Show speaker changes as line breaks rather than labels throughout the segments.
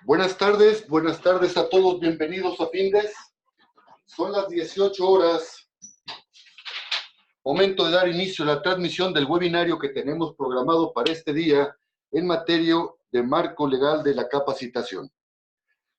Buenas tardes a todos, bienvenidos a Findes. Son las 18 horas, momento de dar inicio a la transmisión del webinario que tenemos programado para este día en materia de marco legal de la capacitación.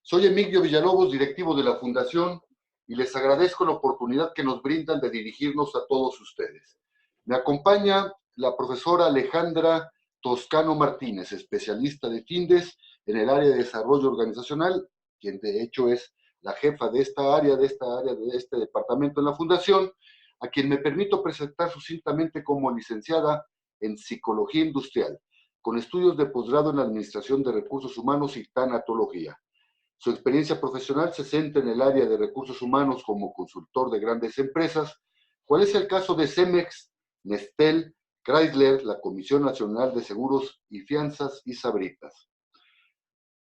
Soy Emilio Villalobos, directivo de la Fundación, y les agradezco la oportunidad que nos brindan de dirigirnos a todos ustedes. Me acompaña la profesora Alejandra Toscano Martínez, especialista de Findes en el área de desarrollo organizacional, quien de hecho es la jefa de este departamento en la Fundación, a quien me permito presentar sucintamente como licenciada en Psicología Industrial, con estudios de posgrado en Administración de Recursos Humanos y Tanatología. Su experiencia profesional se centra en el área de recursos humanos como consultor de grandes empresas, cual es el caso de Cemex, Nestel, Chrysler, la Comisión Nacional de Seguros y Fianzas y Sabritas.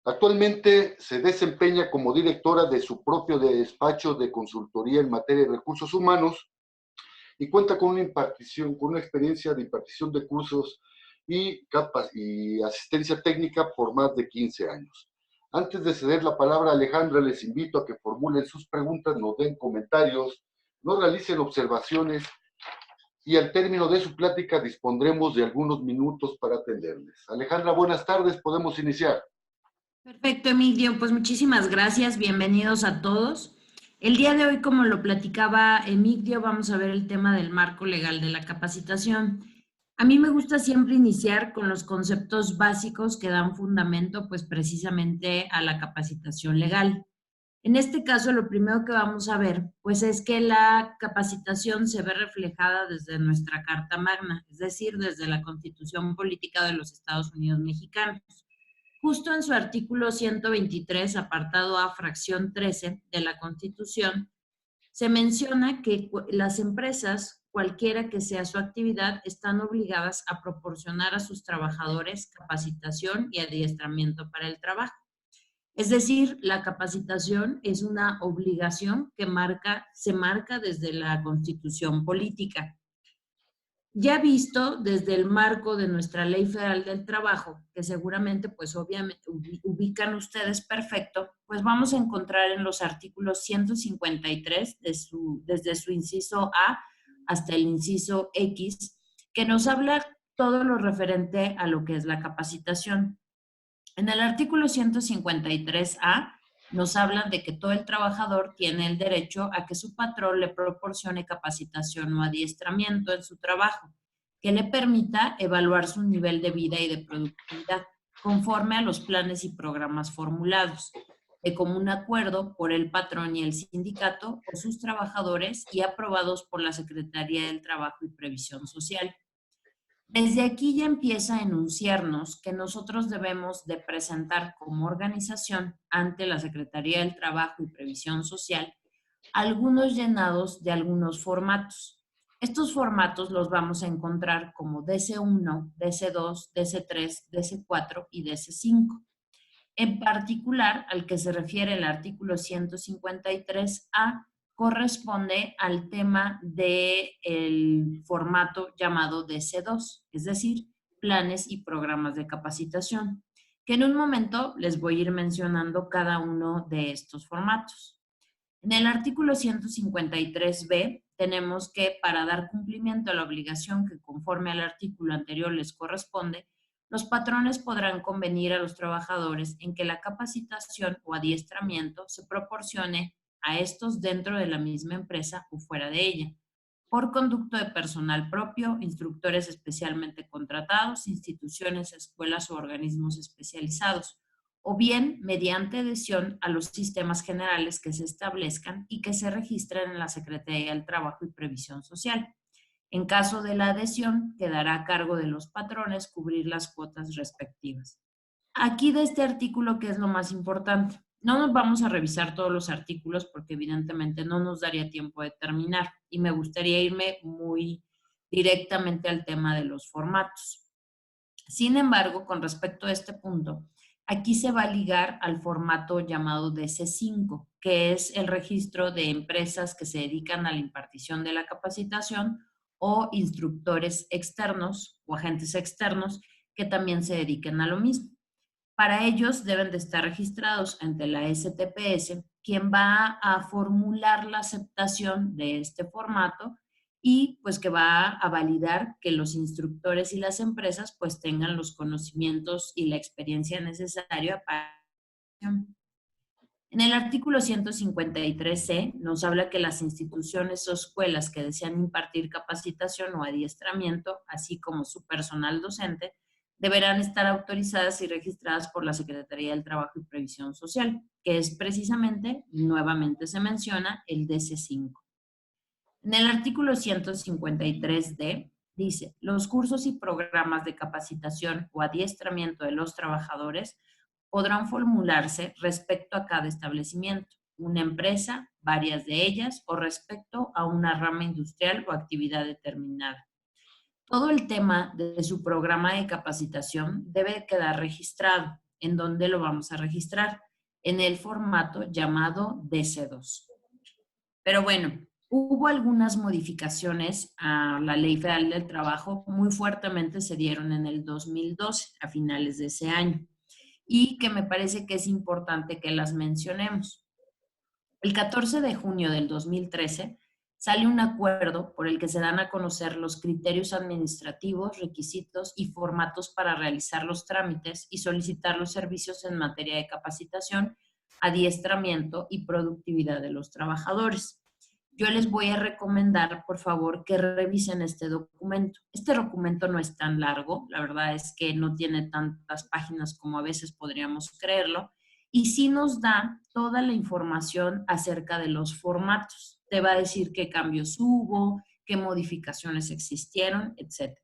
Actualmente se desempeña como directora de su propio despacho de consultoría en materia de recursos humanos y cuenta con una experiencia de impartición de cursos y asistencia técnica por más de 15 años. Antes de ceder la palabra a Alejandra, les invito a que formulen sus preguntas, nos den comentarios, nos realicen observaciones y al término de su plática dispondremos de algunos minutos para atenderles. Alejandra, buenas tardes, podemos iniciar.
Perfecto, Emilio. Pues muchísimas gracias. Bienvenidos a todos. El día de hoy, como lo platicaba Emilio, vamos a ver el tema del marco legal de la capacitación. A mí me gusta siempre iniciar con los conceptos básicos que dan fundamento, pues precisamente a la capacitación legal. En este caso, lo primero que vamos a ver, pues es que la capacitación se ve reflejada desde nuestra Carta Magna, es decir, desde la Constitución Política de los Estados Unidos Mexicanos. Justo en su artículo 123, apartado A, fracción 13 de la Constitución, se menciona que las empresas, cualquiera que sea su actividad, están obligadas a proporcionar a sus trabajadores capacitación y adiestramiento para el trabajo. Es decir, la capacitación es una obligación que se marca desde la Constitución Política. Ya visto desde el marco de nuestra Ley Federal del Trabajo, que seguramente pues obviamente ubican ustedes perfecto, pues vamos a encontrar en los artículos 153 desde su inciso A hasta el inciso X, que nos habla todo lo referente a lo que es la capacitación. En el artículo 153A nos hablan de que todo el trabajador tiene el derecho a que su patrón le proporcione capacitación o adiestramiento en su trabajo, que le permita evaluar su nivel de vida y de productividad, conforme a los planes y programas formulados, de común acuerdo por el patrón y el sindicato o sus trabajadores y aprobados por la Secretaría del Trabajo y Previsión Social. Desde aquí ya empieza a enunciarnos que nosotros debemos de presentar como organización ante la Secretaría del Trabajo y Previsión Social algunos llenados de algunos formatos. Estos formatos los vamos a encontrar como DC1, DC2, DC3, DC4 y DC5. En particular, al que se refiere el artículo 153A, corresponde al tema del formato llamado DC2, es decir, planes y programas de capacitación, que en un momento les voy a ir mencionando cada uno de estos formatos. En el artículo 153B tenemos que para dar cumplimiento a la obligación que conforme al artículo anterior les corresponde, los patrones podrán convenir a los trabajadores en que la capacitación o adiestramiento se proporcione a estos dentro de la misma empresa o fuera de ella, por conducto de personal propio, instructores especialmente contratados, instituciones, escuelas o organismos especializados, o bien mediante adhesión a los sistemas generales que se establezcan y que se registren en la Secretaría del Trabajo y Previsión Social. En caso de la adhesión, quedará a cargo de los patrones cubrir las cuotas respectivas. Aquí de este artículo, ¿qué es lo más importante? No nos vamos a revisar todos los artículos porque evidentemente no nos daría tiempo de terminar y me gustaría irme muy directamente al tema de los formatos. Sin embargo, con respecto a este punto, aquí se va a ligar al formato llamado DC5, que es el registro de empresas que se dedican a la impartición de la capacitación o instructores externos o agentes externos que también se dediquen a lo mismo. Para ellos deben de estar registrados ante la STPS, quien va a formular la aceptación de este formato y pues que va a validar que los instructores y las empresas pues tengan los conocimientos y la experiencia necesaria para. En el artículo 153C nos habla que las instituciones o escuelas que desean impartir capacitación o adiestramiento, así como su personal docente, deberán estar autorizadas y registradas por la Secretaría del Trabajo y Previsión Social, que es precisamente, nuevamente se menciona, el DC5. En el artículo 153D dice, los cursos y programas de capacitación o adiestramiento de los trabajadores podrán formularse respecto a cada establecimiento, una empresa, varias de ellas, o respecto a una rama industrial o actividad determinada. Todo el tema de su programa de capacitación debe quedar registrado. ¿En dónde lo vamos a registrar? En el formato llamado DC2. Pero bueno, hubo algunas modificaciones a la Ley Federal del Trabajo, muy fuertemente se dieron en el 2012, a finales de ese año, y que me parece que es importante que las mencionemos. El 14 de junio del 2013 sale un acuerdo por el que se dan a conocer los criterios administrativos, requisitos y formatos para realizar los trámites y solicitar los servicios en materia de capacitación, adiestramiento y productividad de los trabajadores. Yo les voy a recomendar, por favor, que revisen este documento. Este documento no es tan largo, la verdad es que no tiene tantas páginas como a veces podríamos creerlo, y sí nos da toda la información acerca de los formatos. Te va a decir qué cambios hubo, qué modificaciones existieron, etc.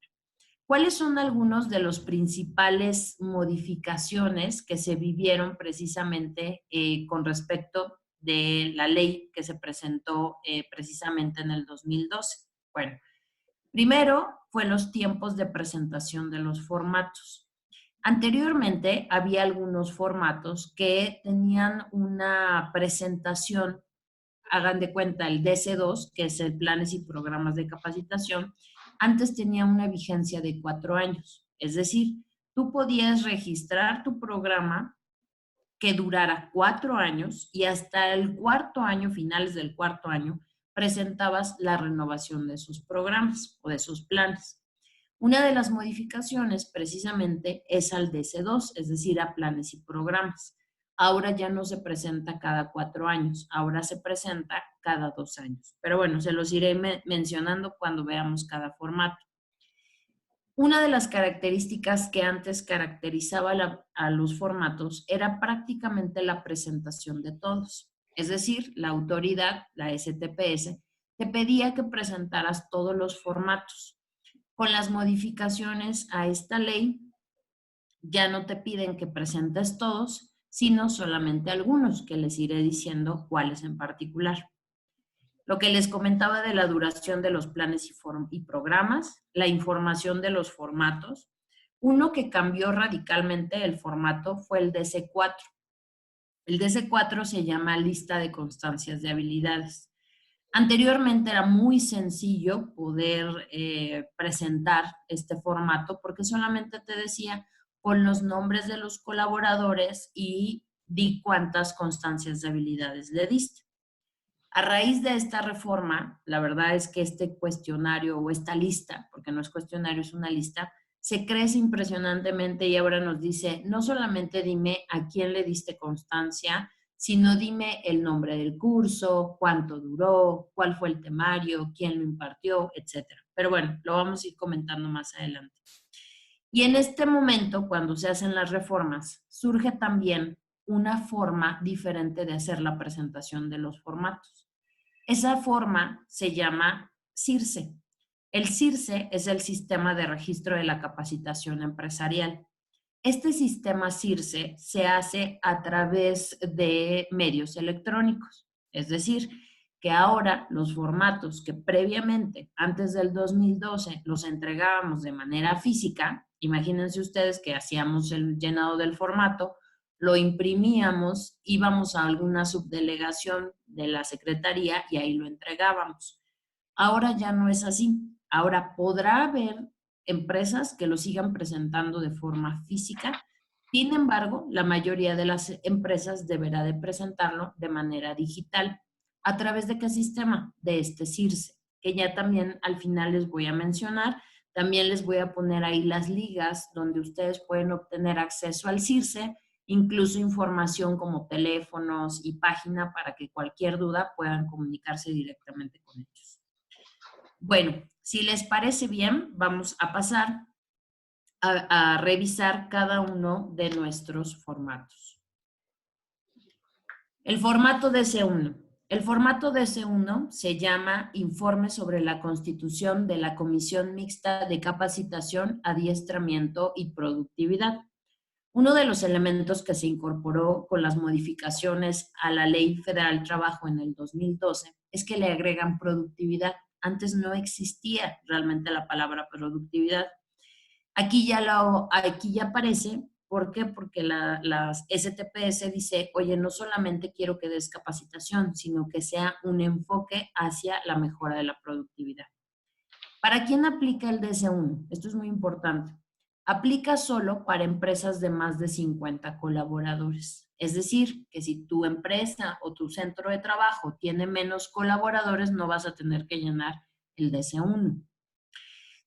¿Cuáles son algunos de los principales modificaciones que se vivieron precisamente con respecto de la ley que se presentó precisamente en el 2012? Bueno, primero fue los tiempos de presentación de los formatos. Anteriormente había algunos formatos que tenían una presentación, hagan de cuenta el DC2, que es el Planes y Programas de Capacitación, antes tenía una vigencia de 4 años. Es decir, tú podías registrar tu programa que durara 4 años y hasta el cuarto año, finales del cuarto año, presentabas la renovación de sus programas o de sus planes. Una de las modificaciones precisamente es al DC2, es decir, a planes y programas. Ahora ya no se presenta cada 4 años, ahora se presenta cada 2 años. Pero bueno, se los iré mencionando cuando veamos cada formato. Una de las características que antes caracterizaba a los formatos era prácticamente la presentación de todos. Es decir, la autoridad, la STPS, te pedía que presentaras todos los formatos. Con las modificaciones a esta ley, ya no te piden que presentes todos, sino solamente algunos, que les iré diciendo cuáles en particular. Lo que les comentaba de la duración de los planes y programas, la información de los formatos. Uno que cambió radicalmente el formato fue el DC4. El DC4 se llama Lista de Constancias de Habilidades. Anteriormente era muy sencillo poder presentar este formato porque solamente te decía pon los nombres de los colaboradores y di cuántas constancias de habilidades le diste. A raíz de esta reforma, la verdad es que este cuestionario o esta lista, porque no es cuestionario, es una lista, se crece impresionantemente y ahora nos dice, no solamente dime a quién le diste constancia, sino dime el nombre del curso, cuánto duró, cuál fue el temario, quién lo impartió, etc. Pero bueno, lo vamos a ir comentando más adelante. Y en este momento, cuando se hacen las reformas, surge también una forma diferente de hacer la presentación de los formatos. Esa forma se llama CIRCE. El CIRCE es el Sistema de Registro de la Capacitación Empresarial. Este sistema CIRCE se hace a través de medios electrónicos, es decir, que ahora los formatos que previamente, antes del 2012, los entregábamos de manera física, imagínense ustedes que hacíamos el llenado del formato, lo imprimíamos, íbamos a alguna subdelegación de la secretaría y ahí lo entregábamos. Ahora ya no es así. Ahora podrá haber empresas que lo sigan presentando de forma física, Sin embargo, la mayoría de las empresas deberá de presentarlo de manera digital. ¿A través de qué sistema? De este CIRSE, que ya también al final les voy a mencionar. También les voy a poner ahí las ligas donde ustedes pueden obtener acceso al CIRSE, incluso información como teléfonos y página para que cualquier duda puedan comunicarse directamente con ellos. Bueno, si les parece bien, vamos a pasar a revisar cada uno de nuestros formatos. El formato DC1. El formato DC1 se llama Informe sobre la constitución de la Comisión Mixta de Capacitación, Adiestramiento y Productividad. Uno de los elementos que se incorporó con las modificaciones a la Ley Federal del Trabajo en el 2012 es que le agregan productividad. Antes no existía realmente la palabra productividad. Aquí ya aparece. ¿Por qué? Porque las STPS dice, oye, no solamente quiero que des capacitación, sino que sea un enfoque hacia la mejora de la productividad. ¿Para quién aplica el DC1? Esto es muy importante. Aplica solo para empresas de más de 50 colaboradores. Es decir, que si tu empresa o tu centro de trabajo tiene menos colaboradores, no vas a tener que llenar el DC1.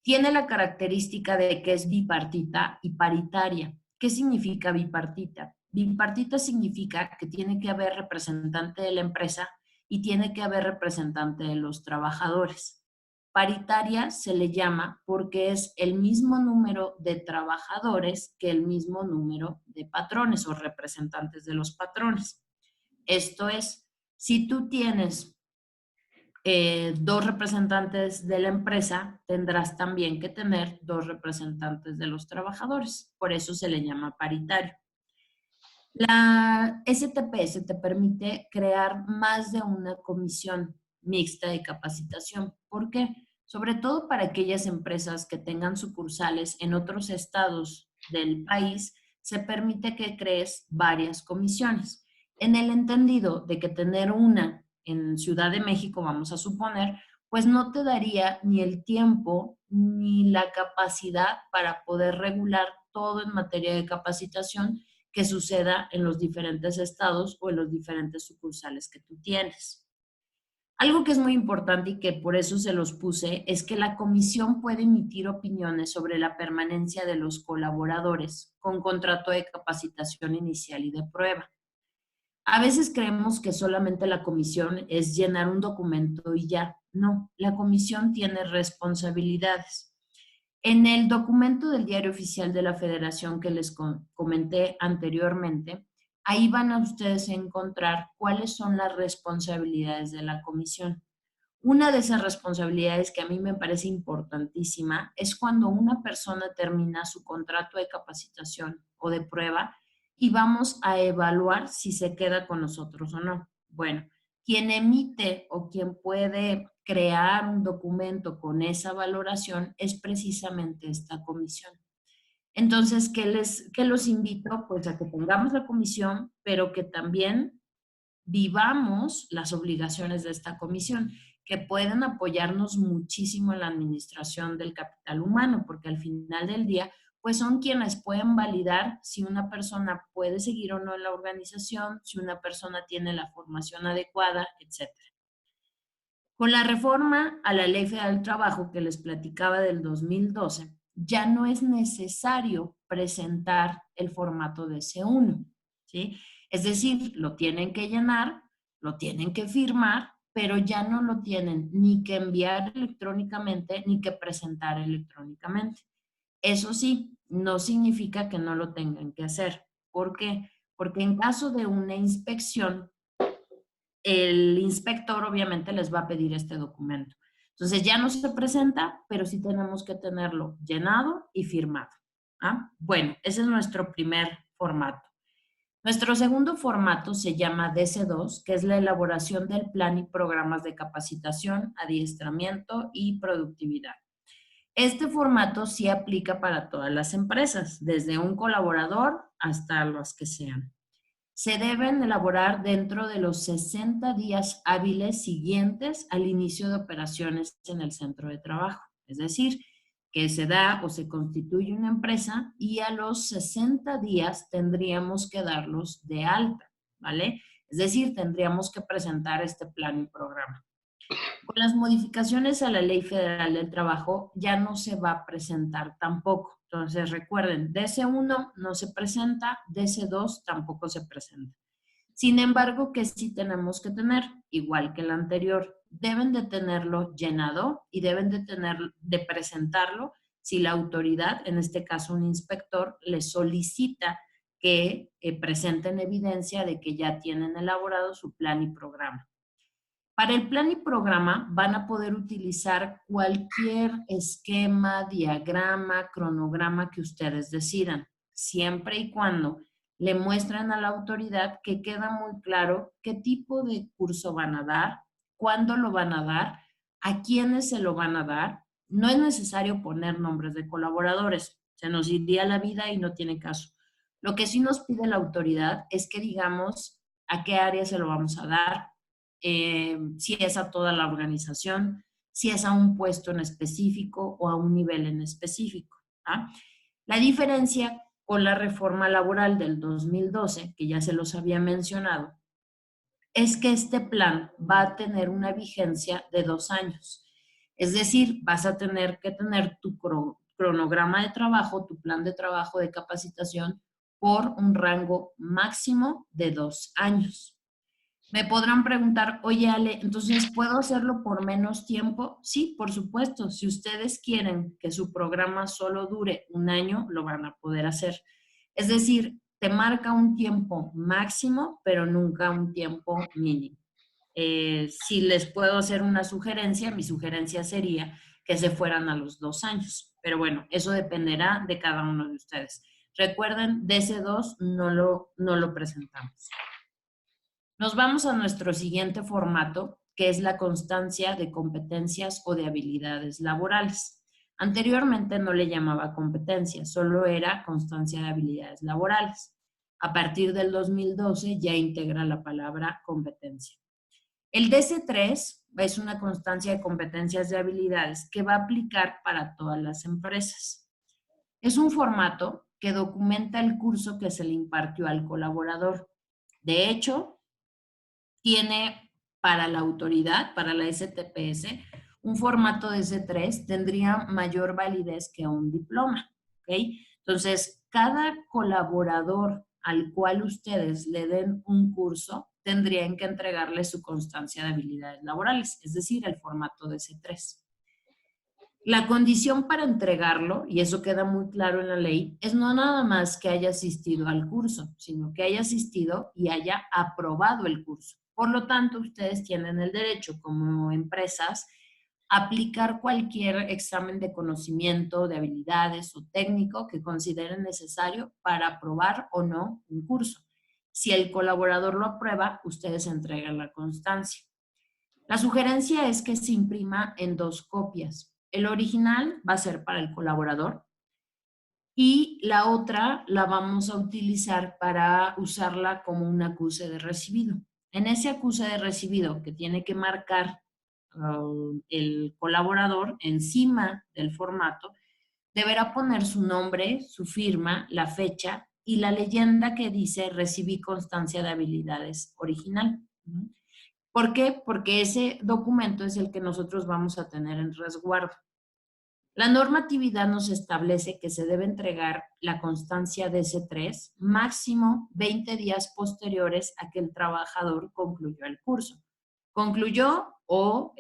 Tiene la característica de que es bipartita y paritaria. ¿Qué significa bipartita? Bipartita significa que tiene que haber representante de la empresa y tiene que haber representante de los trabajadores. Paritaria se le llama porque es el mismo número de trabajadores que el mismo número de patrones o representantes de los patrones. Esto es, si tú tienes dos representantes de la empresa, tendrás también que tener dos representantes de los trabajadores. Por eso se le llama paritario. La STPS te permite crear más de una comisión mixta de capacitación. ¿Por qué? Sobre todo para aquellas empresas que tengan sucursales en otros estados del país, se permite que crees varias comisiones. En el entendido de que tener una en Ciudad de México, vamos a suponer, pues no te daría ni el tiempo ni la capacidad para poder regular todo en materia de capacitación que suceda en los diferentes estados o en los diferentes sucursales que tú tienes. Algo que es muy importante y que por eso se los puse es que la comisión puede emitir opiniones sobre la permanencia de los colaboradores con contrato de capacitación inicial y de prueba. A veces creemos que solamente la comisión es llenar un documento y ya. No, la comisión tiene responsabilidades. En el documento del Diario Oficial de la Federación que les comenté anteriormente, ahí van a ustedes a encontrar cuáles son las responsabilidades de la comisión. Una de esas responsabilidades que a mí me parece importantísima es cuando una persona termina su contrato de capacitación o de prueba y vamos a evaluar si se queda con nosotros o no. Bueno, quien emite o quien puede crear un documento con esa valoración es precisamente esta comisión. Entonces, ¿qué los invito? Pues a que pongamos la comisión, pero que también vivamos las obligaciones de esta comisión, que pueden apoyarnos muchísimo en la administración del capital humano, porque al final del día, pues son quienes pueden validar si una persona puede seguir o no en la organización, si una persona tiene la formación adecuada, etc. Con la reforma a la Ley Federal del Trabajo que les platicaba del 2012, ya no es necesario presentar el formato de C1, ¿sí? Es decir, lo tienen que llenar, lo tienen que firmar, pero ya no lo tienen ni que enviar electrónicamente ni que presentar electrónicamente. Eso sí, no significa que no lo tengan que hacer. ¿Por qué? Porque en caso de una inspección, el inspector obviamente les va a pedir este documento. Entonces ya no se presenta, pero sí tenemos que tenerlo llenado y firmado. ¿Ah? Bueno, ese es nuestro primer formato. Nuestro segundo formato se llama DC2, que es la elaboración del plan y programas de capacitación, adiestramiento y productividad. Este formato sí aplica para todas las empresas, desde un colaborador hasta los que sean. Se deben elaborar dentro de los 60 días hábiles siguientes al inicio de operaciones en el centro de trabajo. Es decir, que se da o se constituye una empresa y a los 60 días tendríamos que darlos de alta, ¿vale? Es decir, tendríamos que presentar este plan y programa. Con las modificaciones a la Ley Federal del Trabajo ya no se va a presentar tampoco. Entonces, recuerden, DC1 no se presenta, DC2 tampoco se presenta. Sin embargo, que sí tenemos que tener, igual que el anterior, deben de tenerlo llenado y deben de presentarlo si la autoridad, en este caso un inspector, les solicita que presenten evidencia de que ya tienen elaborado su plan y programa. Para el plan y programa van a poder utilizar cualquier esquema, diagrama, cronograma que ustedes decidan, siempre y cuando le muestren a la autoridad que queda muy claro qué tipo de curso van a dar, cuándo lo van a dar, a quiénes se lo van a dar. No es necesario poner nombres de colaboradores, se nos iría la vida y no tiene caso. Lo que sí nos pide la autoridad es que digamos a qué área se lo vamos a dar, si es a toda la organización, si es a un puesto en específico o a un nivel en específico. ¿Ah? La diferencia con la reforma laboral del 2012, que ya se los había mencionado, es que este plan va a tener una vigencia de 2 años. Es decir, vas a tener que tener tu cronograma de trabajo, tu plan de trabajo de capacitación por un rango máximo de 2 años. Me podrán preguntar, oye Ale, entonces, ¿puedo hacerlo por menos tiempo? Sí, por supuesto. Si ustedes quieren que su programa solo dure 1 año, lo van a poder hacer. Es decir, te marca un tiempo máximo, pero nunca un tiempo mínimo. Si les puedo hacer una sugerencia, mi sugerencia sería que se fueran a los 2 años. Pero bueno, eso dependerá de cada uno de ustedes. Recuerden, DC2 no lo presentamos. Nos vamos a nuestro siguiente formato, que es la constancia de competencias o de habilidades laborales. Anteriormente no le llamaba competencia, solo era constancia de habilidades laborales. A partir del 2012 ya integra la palabra competencia. El DC3 es una constancia de competencias de habilidades que va a aplicar para todas las empresas. Es un formato que documenta el curso que se le impartió al colaborador. De hecho, tiene para la autoridad, para la STPS, un formato de S3 tendría mayor validez que un diploma, ¿ok? Entonces, cada colaborador al cual ustedes le den un curso, tendrían que entregarle su constancia de habilidades laborales, es decir, el formato de S3. La condición para entregarlo, y eso queda muy claro en la ley, es no nada más que haya asistido al curso, sino que haya asistido y haya aprobado el curso. Por lo tanto, ustedes tienen el derecho como empresas a aplicar cualquier examen de conocimiento, de habilidades o técnico que consideren necesario para aprobar o no un curso. Si el colaborador lo aprueba, ustedes entregan la constancia. La sugerencia es que se imprima en 2 copias. El original va a ser para el colaborador y la otra la vamos a utilizar para usarla como un acuse de recibido. En ese acuse de recibido que tiene que marcar el colaborador encima del formato, deberá poner su nombre, su firma, la fecha y la leyenda que dice recibí constancia de habilidades original. ¿Por qué? Porque ese documento es el que nosotros vamos a tener en resguardo. La normatividad nos establece que se debe entregar la constancia de S3 máximo 20 días posteriores a que el trabajador concluyó el curso. Concluyó o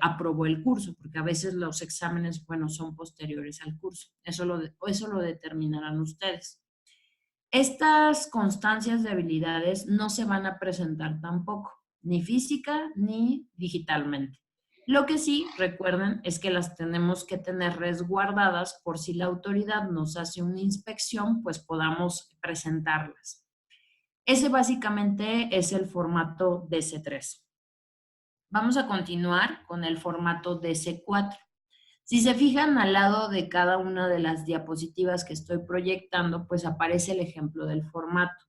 aprobó el curso, porque a veces los exámenes, bueno, son posteriores al curso. Eso lo determinarán ustedes. Estas constancias de habilidades no se van a presentar tampoco, ni física ni digitalmente. Lo que sí, recuerden, es que las tenemos que tener resguardadas por si la autoridad nos hace una inspección, pues podamos presentarlas. Ese básicamente es el formato DC3. Vamos a continuar con el formato DC4. Si se fijan al lado de cada una de las diapositivas que estoy proyectando, pues aparece el ejemplo del formato.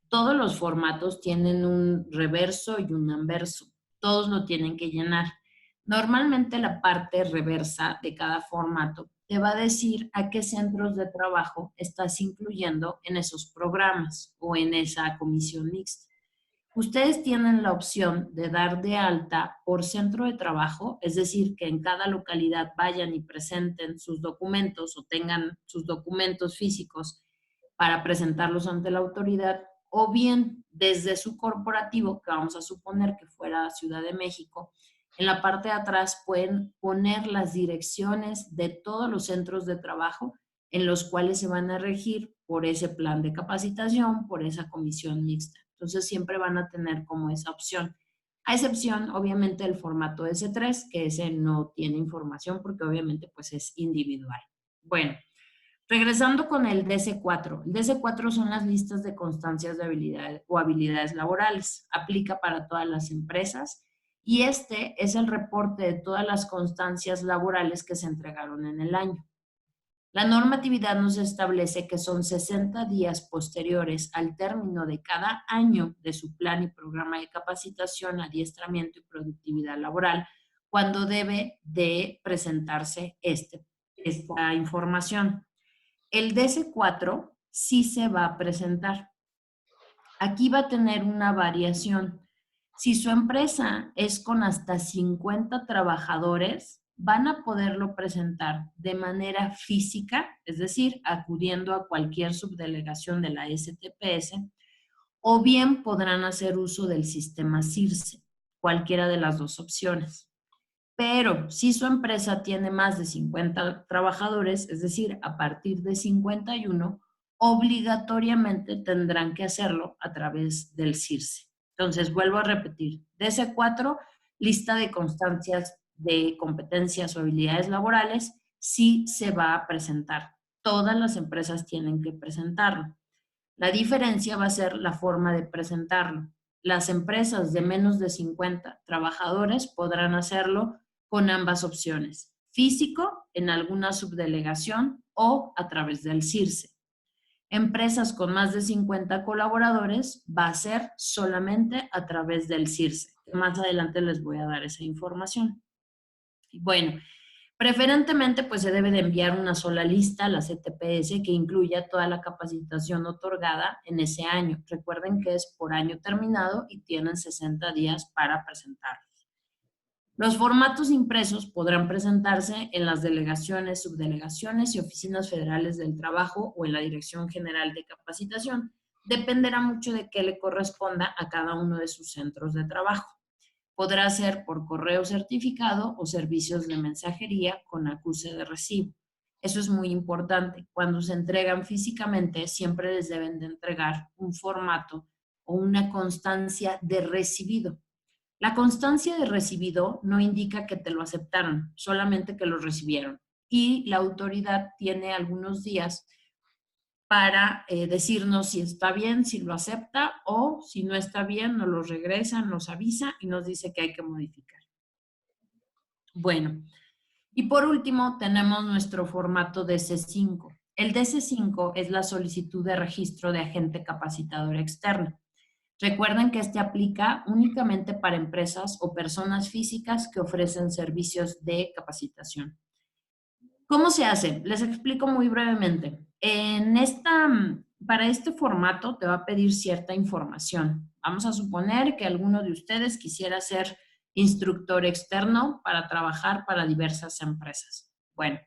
Todos los formatos tienen un reverso y un anverso. Todos lo tienen que llenar. Normalmente la parte reversa de cada formato te va a decir a qué centros de trabajo estás incluyendo en esos programas o en esa comisión mixta. Ustedes tienen la opción de dar de alta por centro de trabajo, es decir, que en cada localidad vayan y presenten sus documentos o tengan sus documentos físicos para presentarlos ante la autoridad, o bien desde su corporativo, que vamos a suponer que fuera Ciudad de México, en la parte de atrás pueden poner las direcciones de todos los centros de trabajo en los cuales se van a regir por ese plan de capacitación, por esa comisión mixta. Entonces siempre van a tener como esa opción. A excepción, obviamente, del formato S3, que ese no tiene información porque obviamente pues es individual. Bueno, regresando con el DC4. El DC4 son las listas de constancias de habilidades o habilidades laborales. Aplica para todas las empresas y este es el reporte de todas las constancias laborales que se entregaron en el año. La normatividad nos establece que son 60 días posteriores al término de cada año de su plan y programa de capacitación, adiestramiento y productividad laboral, cuando debe de presentarse esta información. El DC4 sí se va a presentar. Aquí va a tener una variación. Si su empresa es con hasta 50 trabajadores, van a poderlo presentar de manera física, es decir, acudiendo a cualquier subdelegación de la STPS, o bien podrán hacer uso del sistema CIRSE, cualquiera de las dos opciones. Pero si su empresa tiene más de 50 trabajadores, es decir, a partir de 51, obligatoriamente tendrán que hacerlo a través del CIRSE. Entonces, vuelvo a repetir, DC4, lista de constancias de competencias o habilidades laborales, sí se va a presentar. Todas las empresas tienen que presentarlo. La diferencia va a ser la forma de presentarlo. Las empresas de menos de 50 trabajadores podrán hacerlo con ambas opciones, físico en alguna subdelegación o a través del CIRSE. Empresas con más de 50 colaboradores va a ser solamente a través del CIRSE. Más adelante les voy a dar esa información. Bueno, preferentemente pues se debe de enviar una sola lista a la CTPS que incluya toda la capacitación otorgada en ese año. Recuerden que es por año terminado y tienen 60 días para presentarlo. Los formatos impresos podrán presentarse en las delegaciones, subdelegaciones y oficinas federales del trabajo o en la Dirección General de Capacitación. Dependerá mucho de qué le corresponda a cada uno de sus centros de trabajo. Podrá ser por correo certificado o servicios de mensajería con acuse de recibo. Eso es muy importante. Cuando se entregan físicamente, siempre les deben de entregar un formato o una constancia de recibido. La constancia de recibido no indica que te lo aceptaron, solamente que lo recibieron. Y la autoridad tiene algunos días para decirnos si está bien, si lo acepta o si no está bien, nos lo regresa, nos avisa y nos dice que hay que modificar. Bueno, y por último tenemos nuestro formato DC5. El DC5 es la solicitud de registro de agente capacitador externo. Recuerden que este aplica únicamente para empresas o personas físicas que ofrecen servicios de capacitación. ¿Cómo se hace? Les explico muy brevemente. Para este formato te va a pedir cierta información. Vamos a suponer que alguno de ustedes quisiera ser instructor externo para trabajar para diversas empresas. Bueno,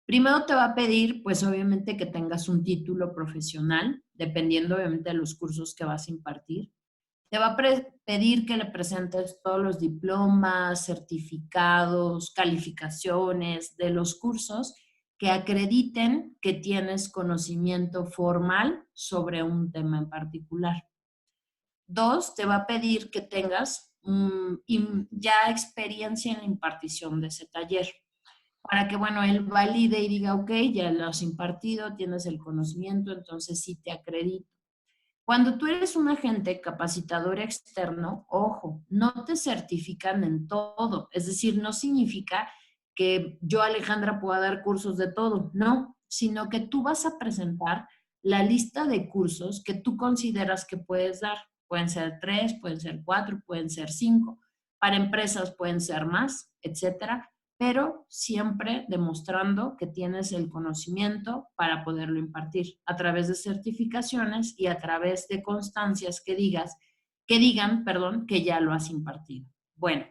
primero te va a pedir, pues obviamente que tengas un título profesional, dependiendo obviamente de los cursos que vas a impartir. Te va a pedir que le presentes todos los diplomas, certificados, calificaciones de los cursos que acrediten que tienes conocimiento formal sobre un tema en particular. 2, te va a pedir que tengas ya experiencia en la impartición de ese taller, para que, bueno, él valide y diga, ok, ya lo has impartido, tienes el conocimiento, entonces sí te acredito. Cuando tú eres un agente capacitador externo, ojo, no te certifican en todo. Es decir, no significa que yo, Alejandra, pueda dar cursos de todo. No, sino que tú vas a presentar la lista de cursos que tú consideras que puedes dar. Pueden ser 3, pueden ser 4, pueden ser 5. Para empresas pueden ser más, etcétera. pero siempre demostrando que tienes el conocimiento para poderlo impartir a través de certificaciones y a través de constancias que digan, perdón, que ya lo has impartido. Bueno,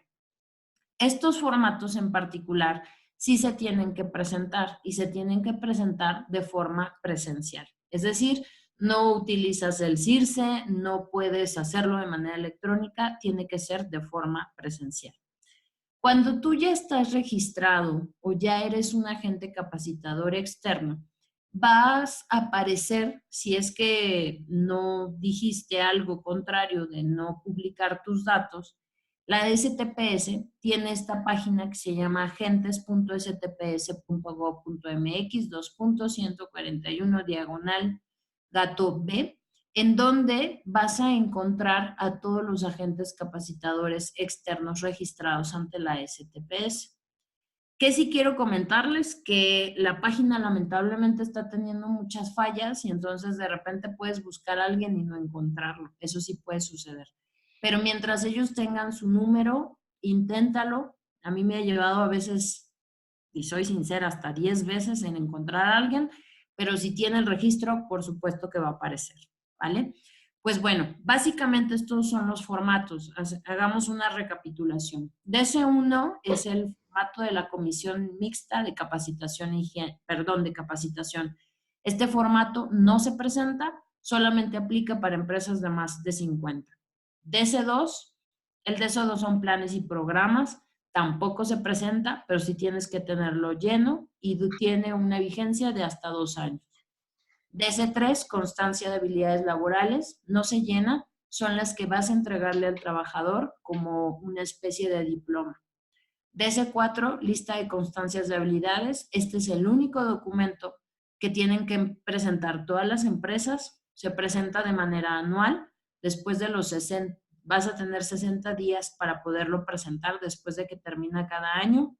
estos formatos en particular sí se tienen que presentar y se tienen que presentar de forma presencial. Es decir, no utilizas el CIRSE, no puedes hacerlo de manera electrónica, tiene que ser de forma presencial. Cuando tú ya estás registrado o ya eres un agente capacitador externo, vas a aparecer, si es que no dijiste algo contrario de no publicar tus datos, la STPS tiene esta página que se llama agentes.stps.gov.mx 2.141 diagonal gato B, en donde vas a encontrar a todos los agentes capacitadores externos registrados ante la STPS. Que sí quiero comentarles que la página lamentablemente está teniendo muchas fallas y entonces de repente puedes buscar a alguien y no encontrarlo. Eso sí puede suceder. Pero mientras ellos tengan su número, inténtalo. A mí me ha llevado a veces, y soy sincera, hasta 10 veces en encontrar a alguien, pero si tiene el registro, por supuesto que va a aparecer, ¿vale? Pues bueno, básicamente estos son los formatos. Hagamos una recapitulación. DC1 es el formato de la Comisión Mixta de Capacitación de Capacitación. Este formato no se presenta, solamente aplica para empresas de más de 50. DC2, el DC2 son planes y programas, tampoco se presenta, pero sí tienes que tenerlo lleno y tiene una vigencia de hasta 2 años. DC3, constancia de habilidades laborales, no se llena, son las que vas a entregarle al trabajador como una especie de diploma. DC4, lista de constancias de habilidades, este es el único documento que tienen que presentar todas las empresas, se presenta de manera anual, después de los 60, vas a tener 60 días para poderlo presentar después de que termina cada año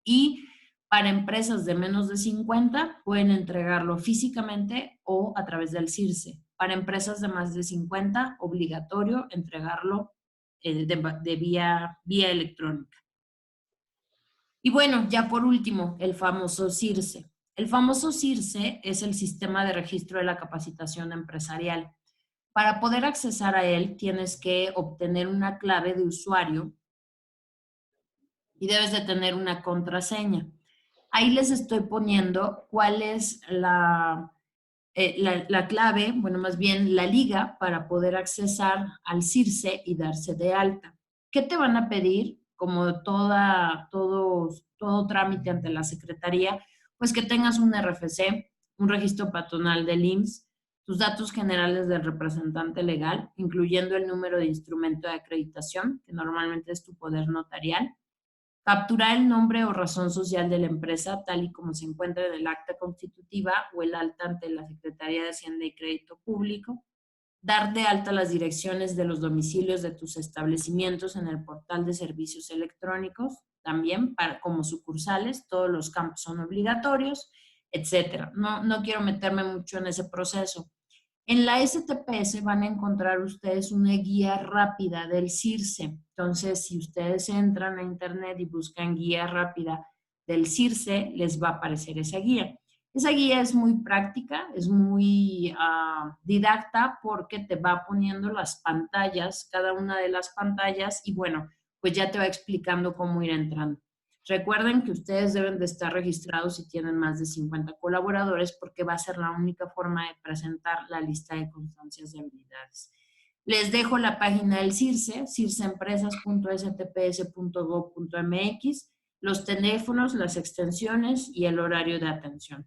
y para empresas de menos de 50 pueden entregarlo físicamente o a través del CIRSE. Para empresas de más de 50, obligatorio entregarlo de vía electrónica. Y bueno, ya por último, el famoso CIRSE. El famoso CIRSE es el Sistema de Registro de la Capacitación Empresarial. Para poder accesar a él, tienes que obtener una clave de usuario y debes de tener una contraseña. Ahí les estoy poniendo cuál es la clave, bueno, más bien la liga para poder accesar al CIRSE y darse de alta. ¿Qué te van a pedir? Como todo trámite ante la Secretaría, pues que tengas un RFC, un registro patronal del IMSS, tus datos generales del representante legal, incluyendo el número de instrumento de acreditación, que normalmente es tu poder notarial, capturar el nombre o razón social de la empresa, tal y como se encuentra en el acta constitutiva o el alta ante la Secretaría de Hacienda y Crédito Público, dar de alta las direcciones de los domicilios de tus establecimientos en el portal de servicios electrónicos, también como sucursales, todos los campos son obligatorios, etcétera. No quiero meterme mucho en ese proceso. En la STPS van a encontrar ustedes una guía rápida del CIRSE. Entonces, si ustedes entran a internet y buscan guía rápida del CIRSE, les va a aparecer esa guía. Esa guía es muy práctica, es muy didacta porque te va poniendo las pantallas, cada una de las pantallas, y bueno, pues ya te va explicando cómo ir entrando. Recuerden que ustedes deben de estar registrados si tienen más de 50 colaboradores porque va a ser la única forma de presentar la lista de constancias de habilidades. Les dejo la página del CIRSE, cirseempresas.stps.gov.mx, los teléfonos, las extensiones y el horario de atención.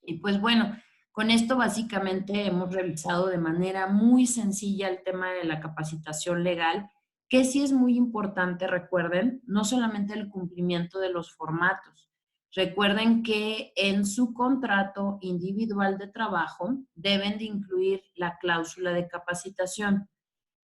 Y pues bueno, con esto básicamente hemos revisado de manera muy sencilla el tema de la capacitación legal, que sí es muy importante, recuerden, no solamente el cumplimiento de los formatos. Recuerden que en su contrato individual de trabajo deben de incluir la cláusula de capacitación.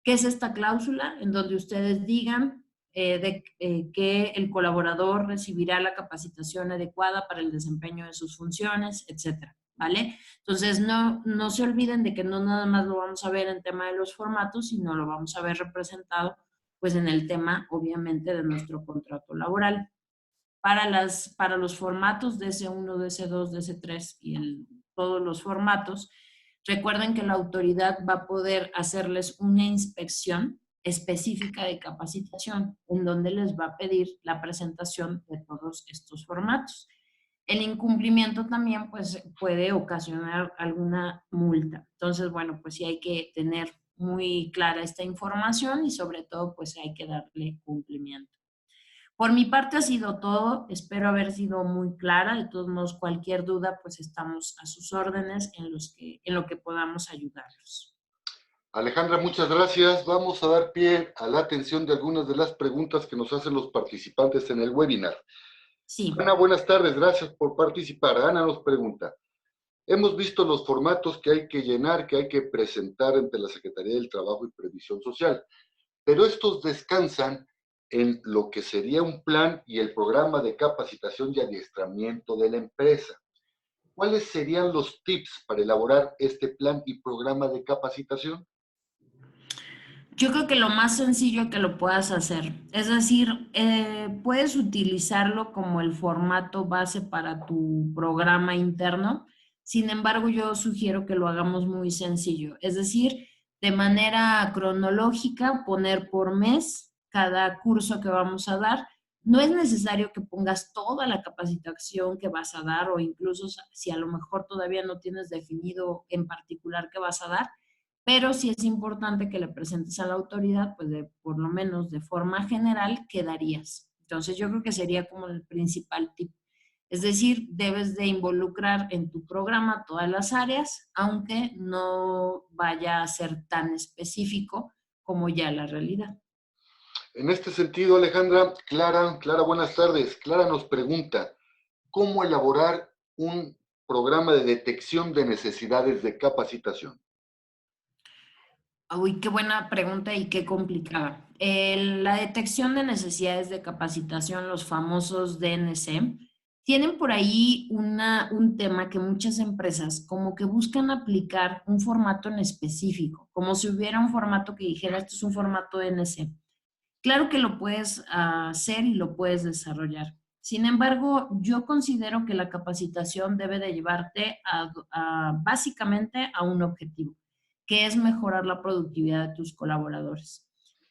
¿Qué es esta cláusula? En donde ustedes digan que el colaborador recibirá la capacitación adecuada para el desempeño de sus funciones, etcétera, ¿vale? Entonces, no se olviden de que no nada más lo vamos a ver en tema de los formatos, sino lo vamos a ver representado, pues, en el tema, obviamente, de nuestro contrato laboral. para los formatos DS1, DS2, DS3 y todos los formatos, recuerden que la autoridad va a poder hacerles una inspección específica de capacitación, en donde les va a pedir la presentación de todos estos formatos. El incumplimiento también pues, puede ocasionar alguna multa. Entonces, bueno, pues sí hay que tener muy clara esta información y sobre todo pues hay que darle cumplimiento. Por mi parte ha sido todo, espero haber sido muy clara, de todos modos cualquier duda pues estamos a sus órdenes en lo que podamos ayudarlos.
Alejandra, muchas gracias. Vamos a dar pie a la atención de algunas de las preguntas que nos hacen los participantes en el webinar.
Sí.
Ana, buenas tardes, gracias por participar. Ana nos pregunta, hemos visto los formatos que hay que llenar, que hay que presentar ante la Secretaría del Trabajo y Previsión Social, pero estos descansan en lo que sería un plan y el programa de capacitación y adiestramiento de la empresa. ¿Cuáles serían los tips para elaborar este plan y programa de capacitación?
Yo creo que lo más sencillo que lo puedas hacer, es decir, puedes utilizarlo como el formato base para tu programa interno. Sin embargo, yo sugiero que lo hagamos muy sencillo, es decir, de manera cronológica, poner por mes cada curso que vamos a dar. No es necesario que pongas toda la capacitación que vas a dar o incluso si a lo mejor todavía no tienes definido en particular qué vas a dar, pero sí es importante que le presentes a la autoridad, pues por lo menos de forma general, qué darías. Entonces yo creo que sería como el principal tip. Es decir, debes de involucrar en tu programa todas las áreas, aunque no vaya a ser tan específico como ya la realidad.
En este sentido, Alejandra, Clara, buenas tardes. Clara nos pregunta, ¿cómo elaborar un programa de detección de necesidades de capacitación?
Uy, qué buena pregunta y qué complicada. La detección de necesidades de capacitación, los famosos DNC, tienen por ahí un tema que muchas empresas como que buscan aplicar un formato en específico, como si hubiera un formato que dijera, esto es un formato DNC. Claro que lo puedes hacer y lo puedes desarrollar. Sin embargo, yo considero que la capacitación debe de llevarte básicamente a un objetivo, que es mejorar la productividad de tus colaboradores.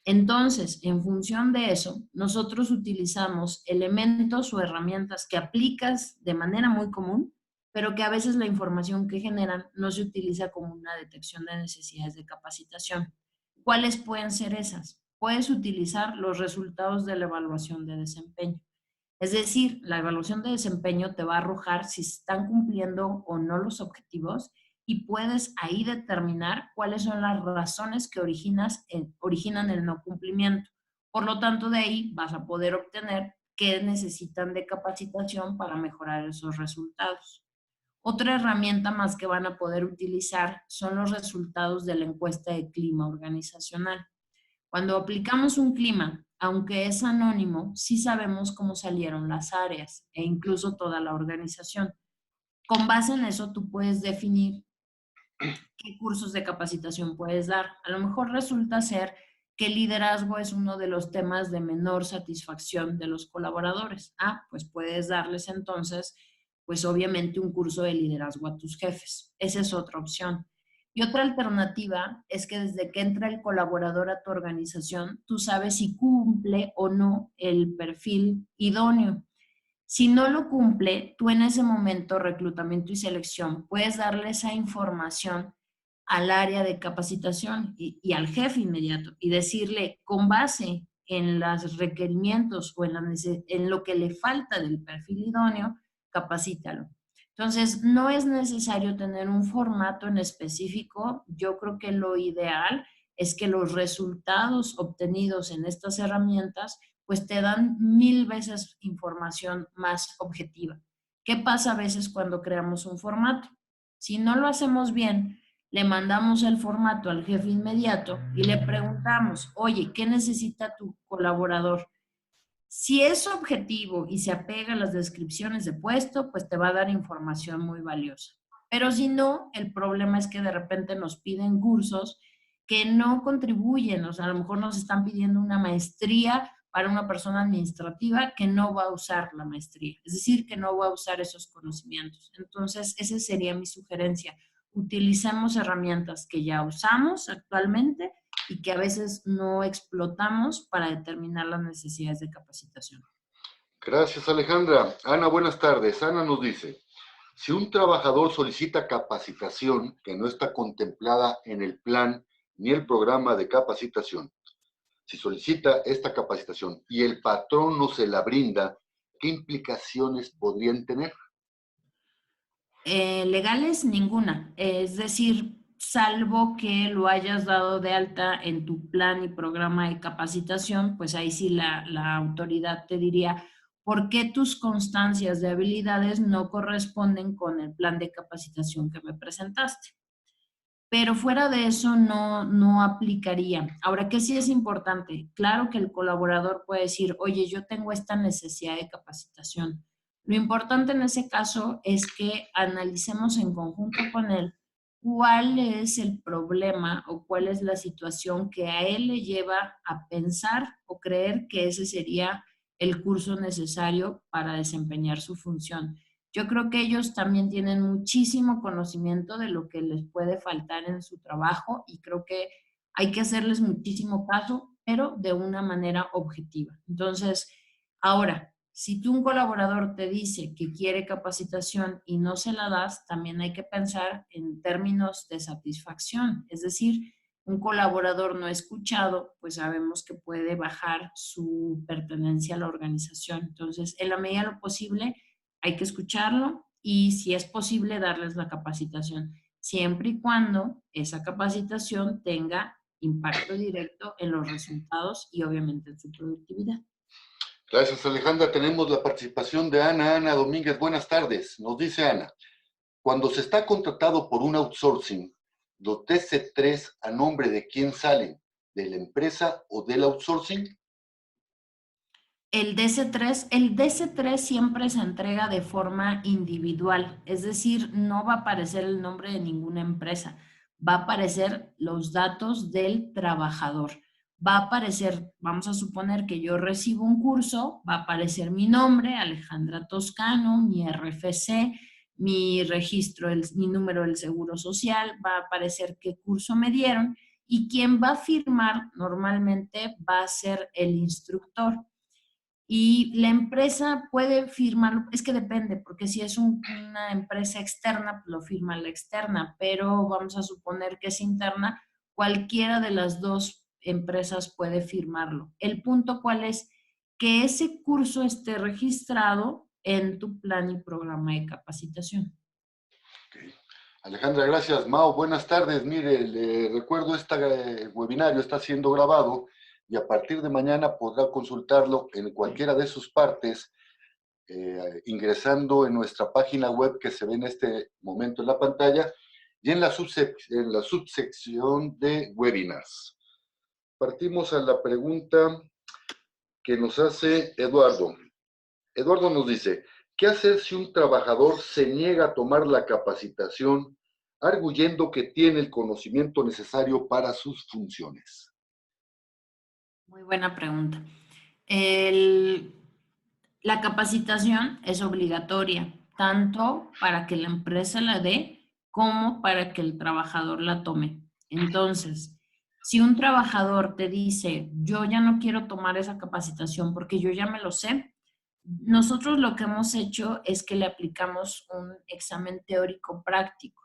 Entonces, en función de eso, nosotros utilizamos elementos o herramientas que aplicas de manera muy común, pero que a veces la información que generan no se utiliza como una detección de necesidades de capacitación. ¿Cuáles pueden ser esas? Puedes utilizar los resultados de la evaluación de desempeño. Es decir, la evaluación de desempeño te va a arrojar si están cumpliendo o no los objetivos y puedes ahí determinar cuáles son las razones que originan el no cumplimiento. Por lo tanto, de ahí vas a poder obtener qué necesitan de capacitación para mejorar esos resultados. Otra herramienta más que van a poder utilizar son los resultados de la encuesta de clima organizacional. Cuando aplicamos un clima, aunque es anónimo, sí sabemos cómo salieron las áreas e incluso toda la organización. Con base en eso, tú puedes definir qué cursos de capacitación puedes dar. A lo mejor resulta ser que el liderazgo es uno de los temas de menor satisfacción de los colaboradores. Pues puedes darles entonces, pues obviamente un curso de liderazgo a tus jefes. Esa es otra opción. Y otra alternativa es que desde que entra el colaborador a tu organización, tú sabes si cumple o no el perfil idóneo. Si no lo cumple, tú en ese momento, reclutamiento y selección, puedes darle esa información al área de capacitación y al jefe inmediato y decirle, con base en los requerimientos o en lo que le falta del perfil idóneo, capacítalo. Entonces, no es necesario tener un formato en específico. Yo creo que lo ideal es que los resultados obtenidos en estas herramientas pues te dan 1000 veces información más objetiva. ¿Qué pasa a veces cuando creamos un formato? Si no lo hacemos bien, le mandamos el formato al jefe inmediato y le preguntamos, oye, ¿qué necesita tu colaborador? Si es objetivo y se apega a las descripciones de puesto, pues te va a dar información muy valiosa. Pero si no, el problema es que de repente nos piden cursos que no contribuyen, o sea, a lo mejor nos están pidiendo una maestría para una persona administrativa que no va a usar la maestría, es decir, que no va a usar esos conocimientos. Entonces, esa sería mi sugerencia. Utilicemos herramientas que ya usamos actualmente y que a veces no explotamos para determinar las necesidades de capacitación.
Gracias, Alejandra. Ana, buenas tardes. Ana nos dice, si un trabajador solicita capacitación que no está contemplada en el plan ni el programa de capacitación, si solicita esta capacitación y el patrón no se la brinda, ¿qué implicaciones podrían tener?
Legales, ninguna. Es decir, salvo que lo hayas dado de alta en tu plan y programa de capacitación, pues ahí sí la autoridad te diría por qué tus constancias de habilidades no corresponden con el plan de capacitación que me presentaste. Pero fuera de eso no aplicaría. Ahora, ¿qué sí es importante? Claro que el colaborador puede decir, oye, yo tengo esta necesidad de capacitación. Lo importante en ese caso es que analicemos en conjunto con él cuál es el problema o cuál es la situación que a él le lleva a pensar o creer que ese sería el curso necesario para desempeñar su función. Yo creo que ellos también tienen muchísimo conocimiento de lo que les puede faltar en su trabajo y creo que hay que hacerles muchísimo caso, pero de una manera objetiva. Entonces, ahora, si tú un colaborador te dice que quiere capacitación y no se la das, también hay que pensar en términos de satisfacción. Es decir, un colaborador no escuchado, pues sabemos que puede bajar su pertenencia a la organización. Entonces, en la medida de lo posible, hay que escucharlo y si es posible darles la capacitación, siempre y cuando esa capacitación tenga impacto directo en los resultados y obviamente en su productividad.
Gracias, Alejandra. Tenemos la participación de Ana. Ana Domínguez, buenas tardes. Nos dice Ana, cuando se está contratado por un outsourcing, los DC3 a nombre de quién salen, ¿de la empresa o del outsourcing?
El DC3 siempre se entrega de forma individual, es decir, no va a aparecer el nombre de ninguna empresa, va a aparecer los datos del trabajador. Va a aparecer, vamos a suponer que yo recibo un curso, va a aparecer mi nombre, Alejandra Toscano, mi RFC, mi registro, mi número del Seguro Social, va a aparecer qué curso me dieron y quien va a firmar normalmente va a ser el instructor. Y la empresa puede firmarlo, es que depende, porque si es una empresa externa, pues lo firma la externa, pero vamos a suponer que es interna, cualquiera de las dos empresas puede firmarlo. El punto cuál es que ese curso esté registrado en tu plan y programa de capacitación.
Okay. Alejandra, gracias. Mao, buenas tardes. Mire, le recuerdo, este webinario está siendo grabado y a partir de mañana podrá consultarlo en cualquiera de sus partes, ingresando en nuestra página web que se ve en este momento en la pantalla y en la subsección de webinars. Partimos a la pregunta que nos hace Eduardo. Eduardo nos dice, ¿qué hacer si un trabajador se niega a tomar la capacitación, arguyendo que tiene el conocimiento necesario para sus funciones?
Muy buena pregunta. La capacitación es obligatoria, tanto para que la empresa la dé como para que el trabajador la tome. Entonces, si un trabajador te dice, yo ya no quiero tomar esa capacitación porque yo ya me lo sé, nosotros lo que hemos hecho es que le aplicamos un examen teórico práctico.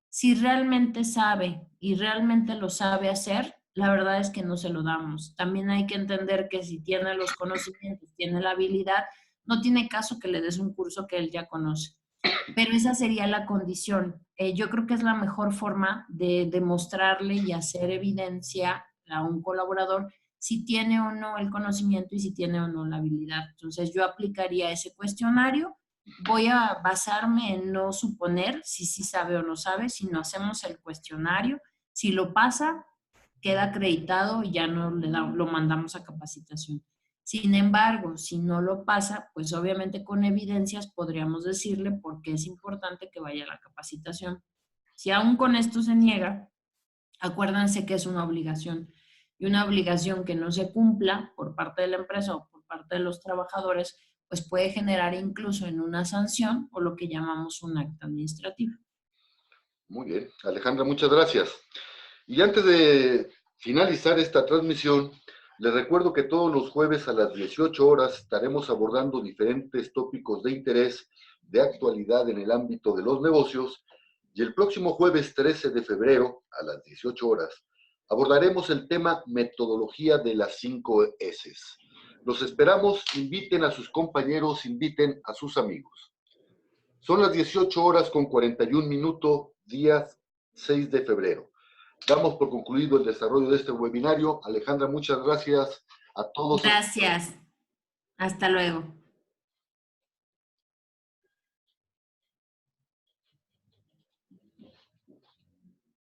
Si realmente sabe y realmente lo sabe hacer, la verdad es que no se lo damos. También hay que entender que si tiene los conocimientos, tiene la habilidad, no tiene caso que le des un curso que él ya conoce. Pero esa sería la condición. Yo creo que es la mejor forma de demostrarle y hacer evidencia a un colaborador si tiene o no el conocimiento y si tiene o no la habilidad. Entonces yo aplicaría ese cuestionario. Voy a basarme en no suponer si sí sabe o no sabe, sino hacemos el cuestionario. Si lo pasa, queda acreditado y ya no lo mandamos a capacitación. Sin embargo, si no lo pasa, pues obviamente con evidencias podríamos decirle por qué es importante que vaya a la capacitación. Si aún con esto se niega, acuérdense que es una obligación. y una obligación que no se cumpla por parte de la empresa o por parte de los trabajadores, pues puede generar incluso en una sanción o lo que llamamos un acta administrativa.
Muy bien, Alejandra, muchas gracias. Y antes de finalizar esta transmisión, les recuerdo que todos los jueves a las 18 horas estaremos abordando diferentes tópicos de interés de actualidad en el ámbito de los negocios, y el próximo jueves 13 de febrero a las 18 horas abordaremos el tema metodología de las 5 S. Los esperamos, inviten a sus compañeros, inviten a sus amigos. Son las 18 horas con 41 minutos, día 6 de febrero. Damos por concluido el desarrollo de este webinario. Alejandra, muchas gracias a todos.
Gracias. Hasta luego.